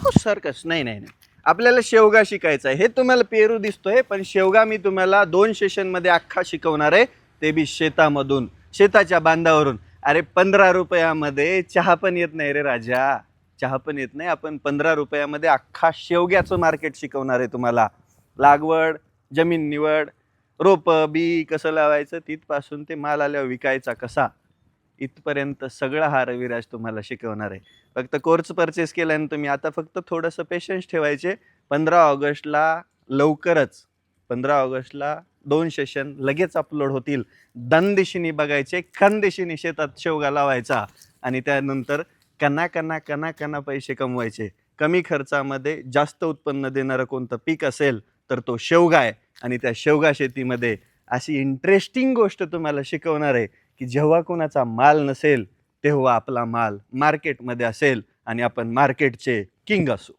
नको सर्कस, नाही नाही नाही, आपल्याला शेवगा शिकायचा आहे. हे तुम्हाला पेरू दिसतोय, पण शेवगा मी तुम्हाला 2 सेशनमध्ये अख्खा शिकवणार आहे, ते बी शेतामधून, शेताच्या बांधावरून. अरे 15 रुपयामध्ये चहा पण येत नाही रे राजा, चहा पण येत नाही. आपण 15 रुपयामध्ये अख्खा शेवग्याचं मार्केट शिकवणार आहे तुम्हाला. लागवड, जमीन निवड, रोप बी कसं लावायचं, तिथपासून ते माल आल्यावर विकायचा कसा, इथपर्यंत सगळं हा रविराज तुम्हाला शिकवणार आहे. फक्त कोर्स परचेस केल्याने तुम्ही आता फक्त थोडंसं पेशन्स ठेवायचे. 15 ऑगस्टला लवकरच, 15 ऑगस्टला 2 सेशन लगेच अपलोड होतील. दनदिशीने बघायचे, खनदिशीने शेतात शेवगा लावायचा आणि त्यानंतर कना कना कना कना पैसे कमवायचे. कमी खर्चामध्ये जास्त उत्पन्न देणारं कोणतं पीक असेल तर तो शेवगा आहे. आणि त्या शेवगा शेतीमध्ये अशी इंटरेस्टिंग गोष्ट तुम्हाला शिकवणार आहे की जेव्हा कोणाचा माल नसेल तेव्हा आपला माल मार्केटमध्ये असेल आणि आपण मार्केटचे किंग असू.